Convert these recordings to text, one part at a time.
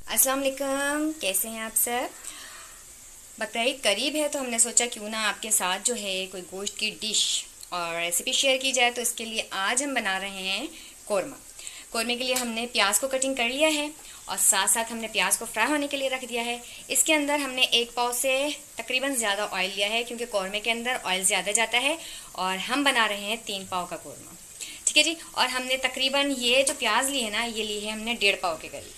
अस्सलाम वालेकुम, कैसे हैं आप सब। बकरीद करीब है तो हमने सोचा क्यों ना आपके साथ जो है कोई गोश्त की डिश और रेसिपी शेयर की जाए। तो इसके लिए आज हम बना रहे हैं कौरमा। कौरमे के लिए हमने प्याज को कटिंग कर लिया है और साथ साथ हमने प्याज को फ्राई होने के लिए रख दिया है। इसके अंदर हमने 1 पाव से तकरीबन ज़्यादा ऑयल लिया है क्योंकि कौरमे के अंदर ऑयल ज़्यादा जाता है और हम बना रहे हैं 3 पाव का कौरमा। ठीक है जी। और हमने तकरीबन ये जो प्याज ली है ना, ये ली है हमने 1.5 पाव के करीब।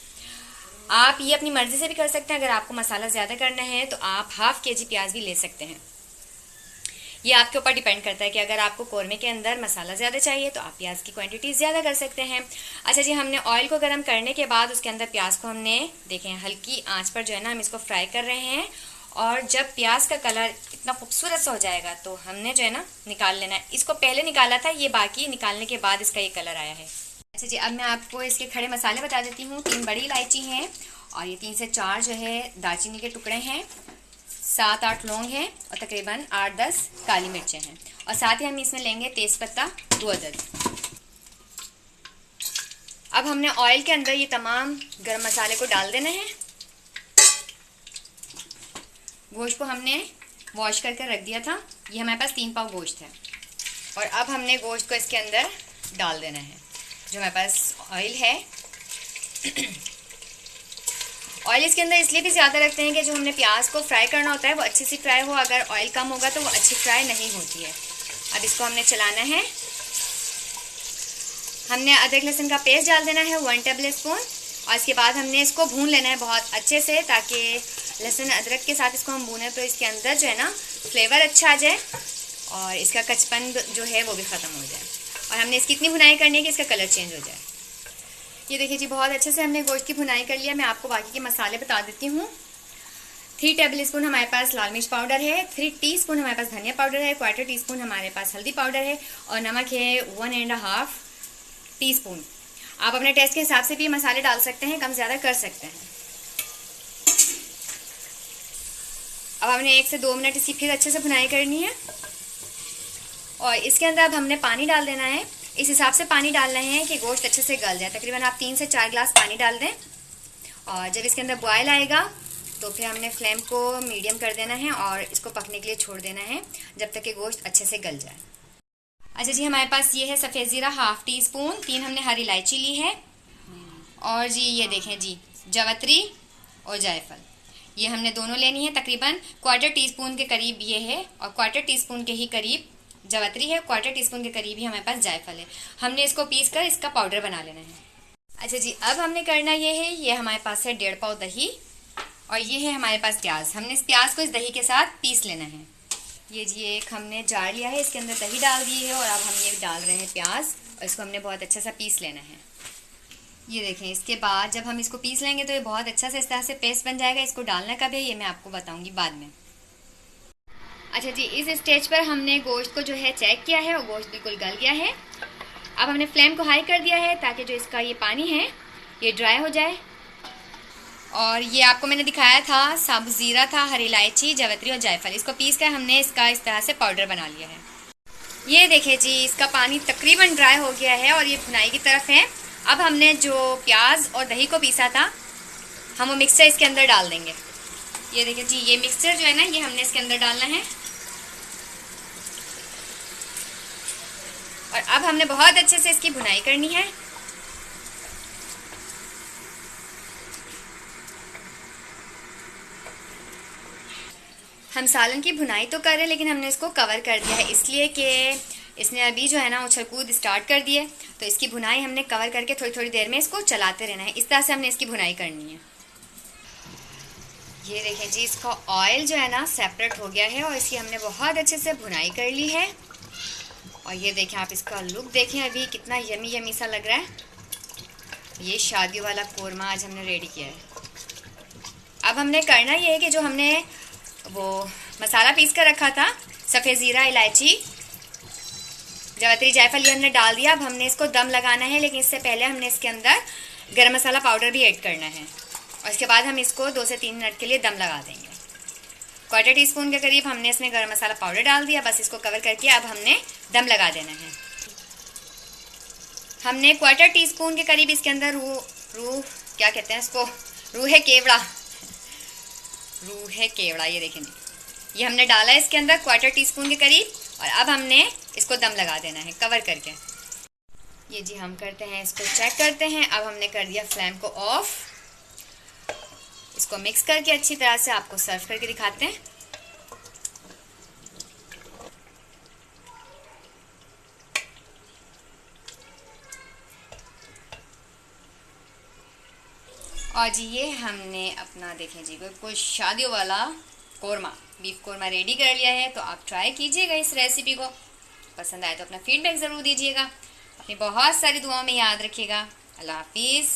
आप ये अपनी मर्जी से भी कर सकते हैं। अगर आपको मसाला ज़्यादा करना है तो आप ½ kg प्याज भी ले सकते हैं। ये आपके ऊपर डिपेंड करता है कि अगर आपको कौरमे के अंदर मसाला ज़्यादा चाहिए तो आप प्याज की क्वांटिटी ज़्यादा कर सकते हैं। अच्छा जी, हमने ऑयल को गर्म करने के बाद उसके अंदर प्याज को हमने देखें हल्की आंच पर जो है ना हम इसको फ्राई कर रहे हैं। और जब प्याज का कलर इतना खूबसूरत सा हो जाएगा तो हमने जो है ना निकाल लेना है। इसको पहले निकाला था, ये बाकी निकालने के बाद इसका ये कलर आया है। अच्छा जी, अब मैं आपको इसके खड़े मसाले बता देती हूँ। 3 बड़ी इलायची हैं और ये 3 से 4 जो है दालचीनी के टुकड़े हैं, 7-8 लौंग हैं और तकरीबन 8-10 काली मिर्चें हैं। और साथ ही हम इसमें लेंगे तेज़पत्ता 2 अदद। अब हमने ऑयल के अंदर ये तमाम गरम मसाले को डाल देना है। गोश्त को हमने वॉश करके रख दिया था। ये हमारे पास 3 पाव गोश्त है और अब हमने गोश्त को इसके अंदर डाल देना है। जो हमारे पास ऑयल है ऑयल इसके अंदर इसलिए भी ज़्यादा रखते हैं कि जो हमने प्याज को फ्राई करना होता है वो अच्छे से फ्राई हो। अगर ऑयल कम होगा तो वो अच्छी फ्राई नहीं होती है। अब इसको हमने चलाना है। हमने अदरक लहसुन का पेस्ट डाल देना है 1 टेबल स्पून और इसके बाद हमने इसको भून लेना है बहुत अच्छे से, ताकि लहसुन अदरक के साथ इसको हम भूनें तो इसके अंदर जो है ना फ्लेवर अच्छा आ जाए और इसका कचपन जो है वो भी ख़त्म हो जाए। और हमने इसकी इतनी भुनाई करनी है कि इसका कलर चेंज हो जाए। ये देखिए जी, बहुत अच्छे से हमने गोश्त की भुनाई कर लिया। मैं आपको बाकी के मसाले बता देती हूँ। 3 टेबल स्पून हमारे पास लाल मिर्च पाउडर है, 3 टीस्पून हमारे पास धनिया पाउडर है, 1/4 टीस्पून हमारे पास हल्दी पाउडर है और नमक है 1½ टीस्पून। आप अपने टेस्ट के हिसाब से भी मसाले डाल सकते हैं, कम ज़्यादा कर सकते हैं। अब हमने 1 से 2 मिनट इसकी फिर अच्छे से भुनाई करनी है और इसके अंदर अब हमने पानी डाल देना है। इस हिसाब से पानी डालना है कि गोश्त अच्छे से गल जाए। तकरीबन आप 3 से 4 गिलास पानी डाल दें और जब इसके अंदर बॉयल आएगा तो फिर हमने फ्लेम को मीडियम कर देना है और इसको पकने के लिए छोड़ देना है जब तक कि गोश्त अच्छे से गल जाए। अच्छा जी, हमारे पास ये है सफ़ेद ज़ीरा ½ टीस्पून, 3 हमने हरी इलायची ली है और जी ये देखें जी जावित्री और जायफल, ये हमने दोनों लेनी है। तकरीबन 1/4 टीस्पून के करीब ये है और 1/4 टीस्पून के ही करीब जावित्री है, 1/4 टीस्पून के करीब ही हमारे पास जायफल है। हमने इसको पीस कर इसका पाउडर बना लेना है। अच्छा जी, अब हमने करना ये है, ये हमारे पास है 1.5 पाव दही और ये है हमारे पास प्याज। हमने इस प्याज को इस दही के साथ पीस लेना है। ये जी एक हमने जार लिया है, इसके अंदर दही डाल दी है और अब हम ये डाल रहे हैं प्याज और इसको हमने बहुत अच्छा सा पीस लेना है। ये देखें, इसके बाद जब हम इसको पीस लेंगे तो ये बहुत अच्छा से इस तरह से पेस्ट बन जाएगा। इसको डालना कब है ये मैं आपको बताऊंगी बाद में। अच्छा जी, इस स्टेज पर हमने गोश्त को जो है चेक किया है और गोश्त बिल्कुल गल गया है। अब हमने फ्लेम को हाई कर दिया है ताकि जो इसका ये पानी है ये ड्राई हो जाए। और ये आपको मैंने दिखाया था, साबुत ज़ीरा था, हरी इलायची, जावित्री और जायफल, इसको पीस कर हमने इसका इस तरह से पाउडर बना लिया है। ये देखें जी, इसका पानी तकरीबन ड्राई हो गया है और ये भुनाई की तरफ है। अब हमने जो प्याज और दही को पीसा था हम वो मिक्सचर इसके अंदर डाल देंगे। ये देखिए जी, ये मिक्सचर जो है ना ये हमने इसके अंदर डालना है और अब हमने बहुत अच्छे से इसकी भुनाई करनी है। हम सालन की भुनाई तो कर रहे हैं लेकिन हमने इसको कवर कर दिया है इसलिए कि इसने अभी जो है ना उछल कूद स्टार्ट कर दिए, तो इसकी भुनाई हमने कवर करके थोड़ी थोड़ी देर में इसको चलाते रहना है। इस तरह से हमने इसकी भुनाई करनी है। ये देखें जी, इसका ऑयल जो है ना सेपरेट हो गया है और इसकी हमने बहुत अच्छे से भुनाई कर ली है। और ये देखें, आप इसका लुक देखें अभी कितना यमी यमी सा लग रहा है। ये शादी वाला कौरमा आज हमने रेडी किया है। अब हमने करना ये है कि जो हमने वो मसाला पीस कर रखा था, सफ़ेद ज़ीरा, इलायची, जावित्री, जायफल, ये हमने डाल दिया। अब हमने इसको दम लगाना है, लेकिन इससे पहले हमने इसके अंदर गरम मसाला पाउडर भी ऐड करना है और इसके बाद हम इसको 2 से 3 मिनट के लिए दम लगा देंगे। 1/4 टीस्पून के करीब हमने इसमें गरम मसाला पाउडर डाल दिया। बस इसको कवर करके अब हमने दम लगा देना है। हमने 1/4 टीस्पून के करीब इसके अंदर रूह क्या कहते हैं इसको, रूहे केवड़ा, रूहे केवड़ा, ये देखें जी, ये हमने डाला है इसके अंदर 1/4 टीस्पून के करीब। और अब हमने इसको दम लगा देना है कवर करके। ये जी हम करते हैं, इसको चेक करते हैं। अब हमने कर दिया फ्लेम को ऑफ। इसको मिक्स करके अच्छी तरह से आपको सर्व करके दिखाते हैं। और जी ये हमने अपना देखें जी बिल्कुल शादियों वाला कोरमा, बीफ कोरमा रेडी कर लिया है। तो आप ट्राई कीजिएगा इस रेसिपी को, पसंद आए तो अपना फीडबैक ज़रूर दीजिएगा। अपनी बहुत सारी दुआओं में याद रखिएगा। अल्लाह हाफिज़।